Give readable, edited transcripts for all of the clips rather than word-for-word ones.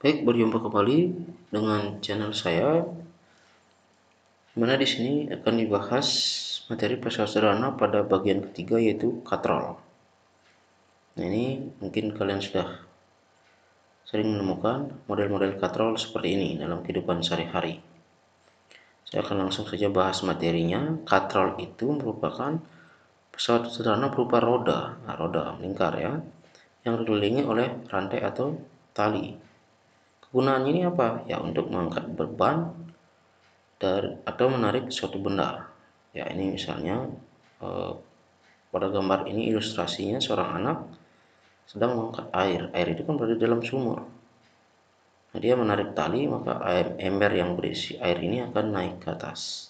Baik, berjumpa kembali dengan channel saya, mana di sini akan dibahas materi pesawat sederhana pada bagian ketiga yaitu katrol. Nah, ini mungkin kalian sudah sering menemukan model-model katrol seperti ini dalam kehidupan sehari-hari. Saya akan langsung saja bahas materinya. Katrol itu merupakan pesawat sederhana berupa roda, roda melingkar ya, yang dikelilingi oleh rantai atau tali. Kegunaannya ini apa? Ya, untuk mengangkat beban atau menarik suatu benda. Ya, ini misalnya pada gambar ini ilustrasinya seorang anak sedang mengangkat air. Air itu kan berada dalam sumur. Nah, dia menarik tali, maka ember yang berisi air ini akan naik ke atas.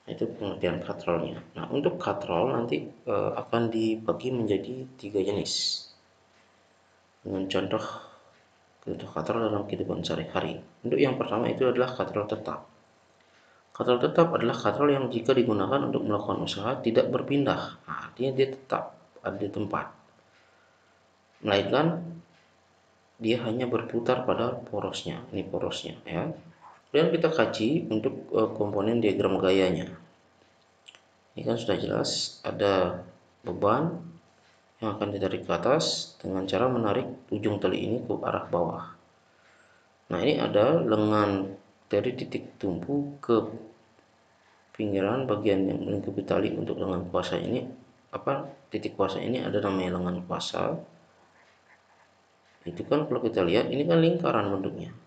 Itu pengertian katrolnya. Nah, untuk katrol nanti akan dibagi menjadi 3 jenis. Dengan contoh katrol dalam kehidupan sehari-hari. Untuk yang pertama itu adalah katrol tetap. Katrol tetap adalah katrol yang jika digunakan untuk melakukan usaha tidak berpindah. Nah, artinya dia tetap ada di tempat, melainkan dia hanya berputar pada porosnya. Ini porosnya ya. Kemudian kita kaji untuk komponen diagram gayanya. Ini kan sudah jelas ada beban yang akan ditarik ke atas dengan cara menarik ujung tali ini ke arah bawah. Nah, ini ada lengan dari titik tumpu ke pinggiran bagian yang melingkupi tali untuk lengan kuasa ini. Titik kuasa ini ada namanya lengan kuasa. Itu kan kalau kita lihat ini kan lingkaran bentuknya.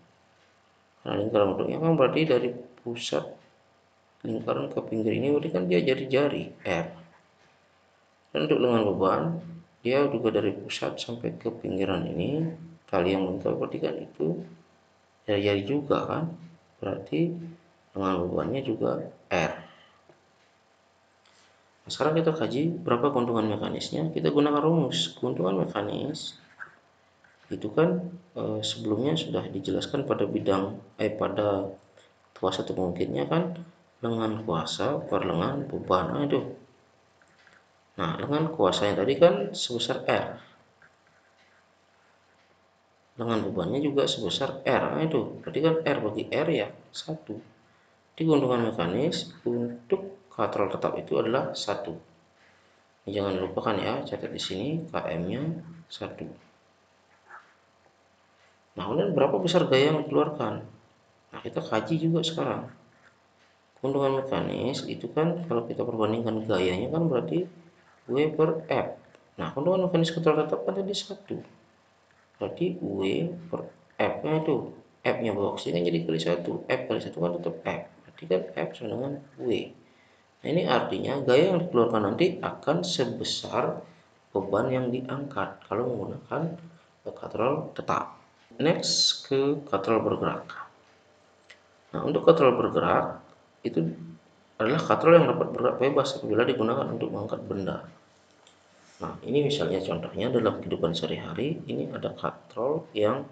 Nah, lingkaran bentuknya kan berarti dari pusat lingkaran ke pinggir ini berarti kan dia jari-jari R. Dan untuk lengan beban dia juga dari pusat sampai ke pinggiran ini tali yang melingkar berarti kan itu jari-jari juga kan. Berarti lengan bebannya juga R. Nah, sekarang kita kaji berapa keuntungan mekanisnya. Kita gunakan rumus keuntungan mekanis. Itu kan sebelumnya sudah dijelaskan pada pada kuasa atau mungkinnya kan lengan kuasa per lengan beban. Nah, itu. Nah, lengan kuasanya tadi kan sebesar R. Lengan bebannya juga sebesar R. Nah, itu. Berarti kan R bagi R ya 1. Jadi keuntungan mekanis untuk katrol tetap itu adalah 1. Jangan lupakan ya, catat di sini KM-nya 1. Nah, kemudian berapa besar gaya yang dikeluarkan? Nah, kita kaji juga sekarang. Keuntungan mekanis itu kan kalau kita perbandingkan gayanya kan berarti W per F. Nah, keuntungan mekanis katrol tetap kan tadi 1. Berarti W per F-nya itu. F-nya bawa ke sini jadi kali 1. F kali 1 kan tetap F. Berarti kan F sama dengan W. Nah, ini artinya gaya yang dikeluarkan nanti akan sebesar beban yang diangkat kalau menggunakan katrol tetap. Next ke katrol bergerak. Nah, untuk katrol bergerak itu adalah katrol yang dapat bergerak bebas apabila digunakan untuk mengangkat benda. Nah, ini misalnya contohnya dalam kehidupan sehari-hari, ini ada katrol yang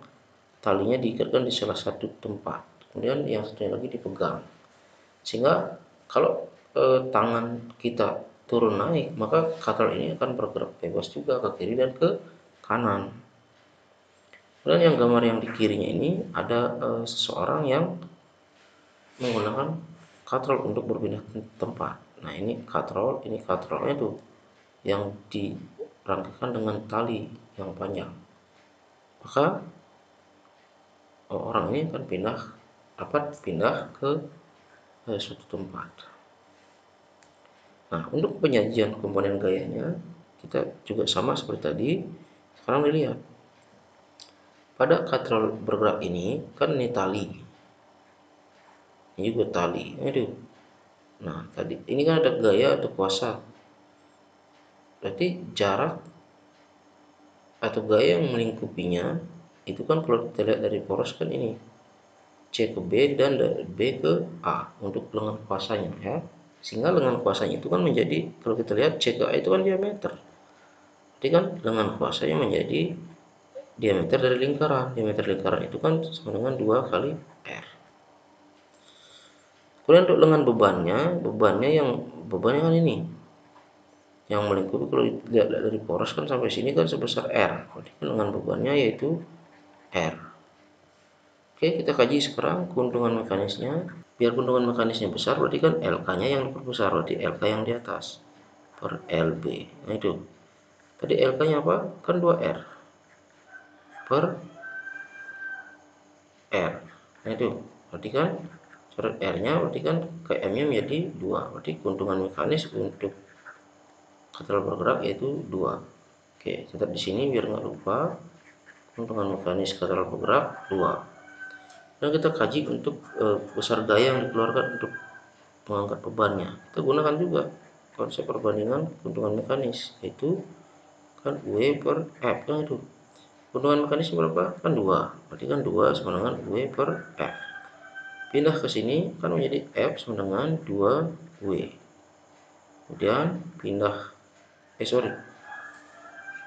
talinya diikatkan di salah satu tempat, kemudian yang satunya lagi dipegang. Sehingga kalau tangan kita turun naik, maka katrol ini akan bergerak bebas juga ke kiri dan ke kanan. Kemudian yang gambar yang di kirinya ini ada seseorang yang menggunakan katrol untuk berpindah tempat. Nah, ini katrolnya tuh yang dirangkaikan dengan tali yang panjang. Maka orang ini akan pindah ke suatu tempat. Nah, untuk penyajian komponen gayanya kita juga sama seperti tadi. Sekarang dilihat pada katrol bergerak ini kan ini tali, ini juga tali. Aduh. Nah, tadi ini kan ada gaya atau kuasa. Berarti jarak atau gaya yang melingkupinya itu kan kalau kita lihat dari poros kan ini C ke B dan dari B ke A untuk lengan kuasanya ya. Sehingga lengan kuasanya itu kan menjadi, kalau kita lihat C ke A itu kan diameter. Jadi kan lengan kuasanya menjadi diameter dari lingkaran. Diameter lingkaran itu kan sama dengan 2 kali R. Kemudian untuk lengan bebannya kan ini yang melingkupi, kalau dilihat dari poros kan sampai sini kan sebesar R. Berarti lengan bebannya yaitu R. Oke, kita kaji sekarang keuntungan mekanisnya. Biar keuntungan mekanisnya besar, berarti kan LK-nya yang diperbesar, berarti LK yang di atas per LB. Nah itu. Tadi LK-nya apa? Kan 2R per R. Nah itu. Berarti kan coret R-nya, berarti kan KM-nya menjadi 2. Berarti keuntungan mekanis untuk katrol bergerak yaitu 2. Oke, catat di sini biar nggak lupa. Keuntungan mekanis katrol bergerak 2. Dan kita kaji untuk besar gaya yang dikeluarkan untuk mengangkat bebannya. Kita gunakan juga konsep perbandingan keuntungan mekanis, yaitu kan W per F. Kan itu keuntungan mekanis berapa? Kan 2. Berarti kan 2 sama dengan W per F. Pindah ke sini kan menjadi F sama dengan 2W. Kemudian pindah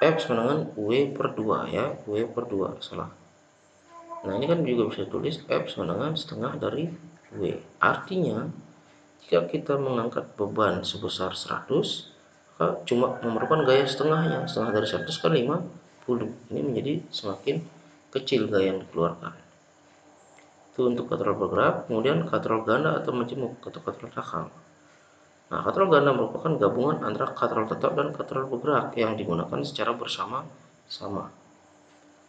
F sama dengan W per 2 ya. W per 2 salah. Nah ini kan juga bisa tulis F sama dengan setengah dari W. Artinya jika kita mengangkat beban sebesar 100, maka cuma memerlukan gaya setengahnya. Setengah dari 100 kan 50. Ini menjadi semakin kecil gaya yang dikeluarkan. Itu untuk katrol bergerak. Kemudian katrol ganda atau majemuk atau katrol cakal. Nah, katrol ganda merupakan gabungan antara katrol tetap dan katrol bergerak yang digunakan secara bersama-sama.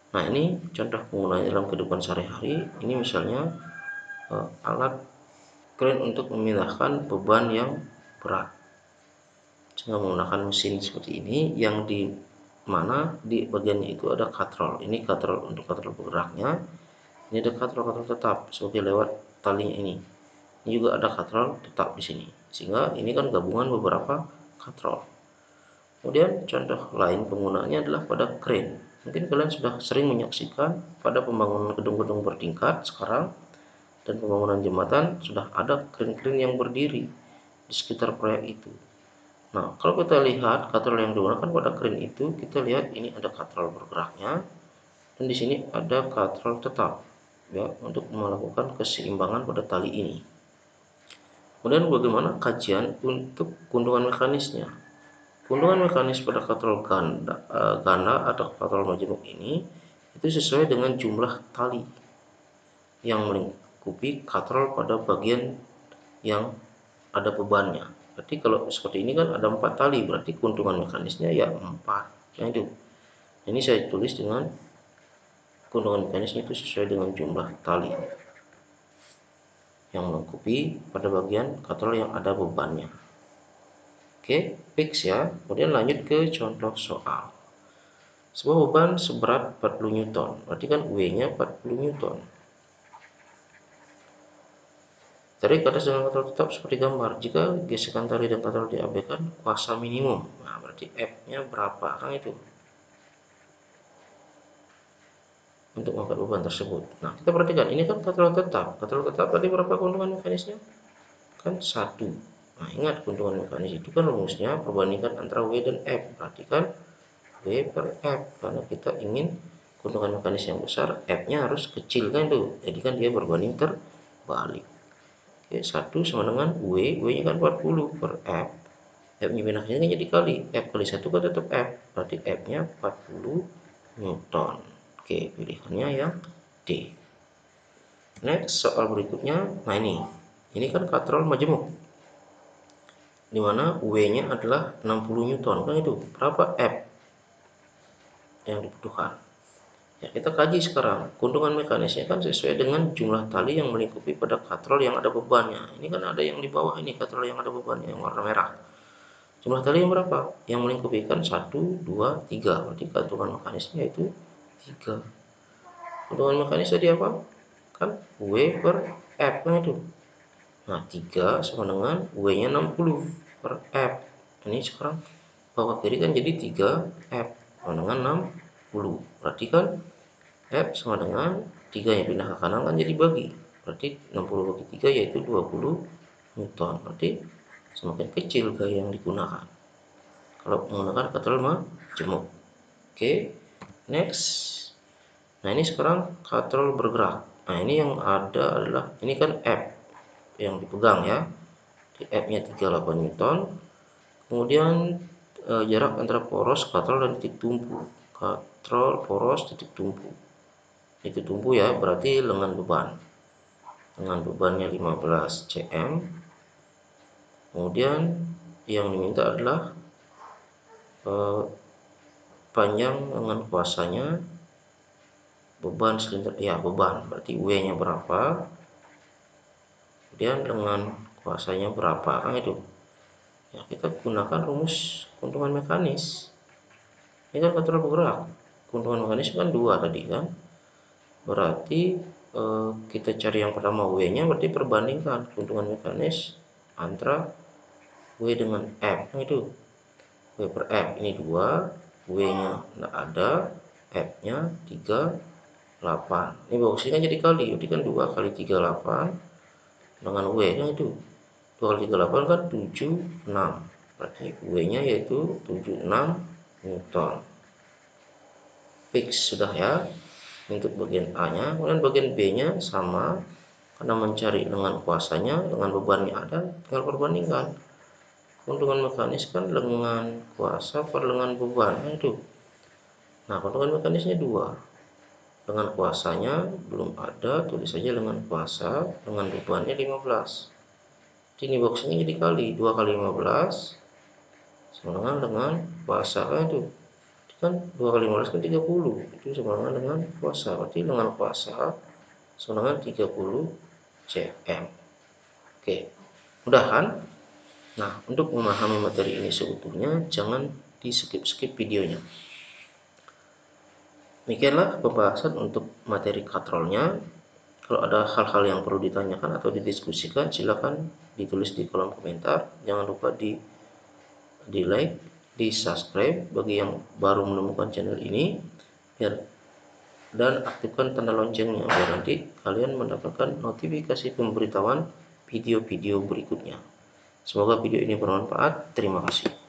Nah, ini contoh penggunaan dalam kehidupan sehari-hari. Ini misalnya alat crane untuk memindahkan beban yang berat. Sehingga menggunakan mesin seperti ini yang di mana di bagiannya itu ada katrol. Ini katrol untuk katrol bergeraknya. Ini ada katrol tetap sebagai lewat talinya ini. Ini juga ada katrol tetap di sini. Sehingga ini kan gabungan beberapa katrol. Kemudian contoh lain penggunaannya adalah pada crane. Mungkin kalian sudah sering menyaksikan pada pembangunan gedung-gedung bertingkat sekarang dan pembangunan jembatan sudah ada crane-crane yang berdiri di sekitar proyek itu. Nah, kalau kita lihat katrol yang digunakan pada crane itu, kita lihat ini ada katrol bergeraknya dan di sini ada katrol tetap ya untuk melakukan keseimbangan pada tali ini. Kemudian bagaimana kajian untuk keuntungan mekanisnya? Keuntungan mekanis pada katrol ganda atau katrol majemuk ini itu sesuai dengan jumlah tali yang melingkupi katrol pada bagian yang ada bebannya. Berarti kalau seperti ini kan ada 4 tali, berarti keuntungan mekanisnya ya 4. Nah itu. Ini saya tulis dengan keuntungan mekanisnya itu sesuai dengan jumlah tali yang melingkupi pada bagian katrol yang ada bebannya. Oke, fix ya. Kemudian lanjut ke contoh soal. Sebuah beban seberat 40 Newton, berarti kan W-nya 40 Newton. Tarik ke atas dengan katrol tetap seperti gambar. Jika gesekan tali dan katrol diabaikan, kuasa minimum. Nah, berarti F-nya berapa? Kan itu. Untuk mengangkat beban tersebut. Nah, kita perhatikan, ini kan katrol tetap. Katrol tetap tadi berapa keuntungan mekanisnya? Kan 1. Nah, ingat keuntungan mekanis itu kan rumusnya perbandingan antara W dan F. Berarti kan W per F. Karena kita ingin keuntungan mekanis yang besar, F-nya harus kecil kan tuh. Jadi kan dia berbanding terbalik. Oke, 1 sama dengan W. W-nya kan 40 per F. F-nya pindah kan jadi kali. F kali 1 kan tetap F. Berarti F-nya 40 Newton. Oke, pilihannya yang D. Next, soal berikutnya. Nah ini kan katrol majemuk. Dimana W-nya adalah 60 Newton. Kan itu, berapa F yang dibutuhkan? Ya, kita kaji sekarang. Keuntungan mekanisnya kan sesuai dengan jumlah tali yang melingkupi pada katrol yang ada bebannya. Ini kan ada yang di bawah ini, katrol yang ada bebannya, yang warna merah. Jumlah tali yang berapa? Yang melingkupi kan 1, 2, 3. Berarti keuntungan mekanisnya itu 3. Keuntungan mekanis tadi apa? Kan W per F kan itu. Nah 3 sama dengan W-nya 60 per F. Ini sekarang bawah kiri kan jadi 3F sama dengan 60. Berarti kan F sama dengan 3 yang pindah ke kanan kan jadi bagi. Berarti 60 bagi 3 yaitu 20 Newton. Berarti semakin kecil gaya yang digunakan kalau menggunakan katrol majemuk. Oke, next. Nah ini sekarang katrol bergerak. Nah ini yang ada adalah ini kan F yang dipegang ya. F-nya 38 Newton. Kemudian jarak antara poros katrol dan titik tumpu. Katrol poros titik tumpu. itu tumbuh ya, berarti lengan beban. Lengan bebannya 15 cm. Kemudian yang diminta adalah panjang lengan kuasanya, beban silinder, ya beban, berarti W-nya berapa, kemudian lengan kuasanya berapa, kan itu. Ya, kita gunakan rumus keuntungan mekanis. Ini kan kontrol bergerak. Keuntungan mekanis kan 2 tadi kan. Berarti kita cari yang pertama W-nya, berarti perbandingkan keuntungan mekanis antara W dengan F. Nah, itu W per F ini 2, W-nya tidak ada, F-nya 38. Ini boxnya jadi kali, jadi kan 2 kali 38 dengan W-nya itu 2 kali 38 kan 76. Berarti W-nya yaitu 76 Newton. Fix sudah ya untuk bagian A-nya. Kemudian bagian B-nya sama, karena mencari lengan kuasanya, lengan bebannya ada, tinggal perbandingkan. Keuntungan mekanis kan lengan kuasa per lengan beban, itu. Nah, keuntungan mekanisnya 2. Lengan kuasanya belum ada, tulis saja lengan kuasa, lengan bebannya 15. Ini boxnya jadi kali, 2 kali 15 sama dengan lengan kuasa, kan itu. Kan 2 kali 15 kan 30, itu sama dengan kuasa, berarti lengan kuasa sama dengan 30 cm. Oke, mudahan. Nah, untuk memahami materi ini seutuhnya, jangan di skip-skip videonya. Demikianlah pembahasan untuk materi katrolnya. Kalau ada hal-hal yang perlu ditanyakan atau didiskusikan, silakan ditulis di kolom komentar. Jangan lupa di like, di subscribe bagi yang baru menemukan channel ini, dan aktifkan tanda loncengnya biar nanti kalian mendapatkan notifikasi pemberitahuan video-video berikutnya. Semoga video ini bermanfaat. Terima kasih.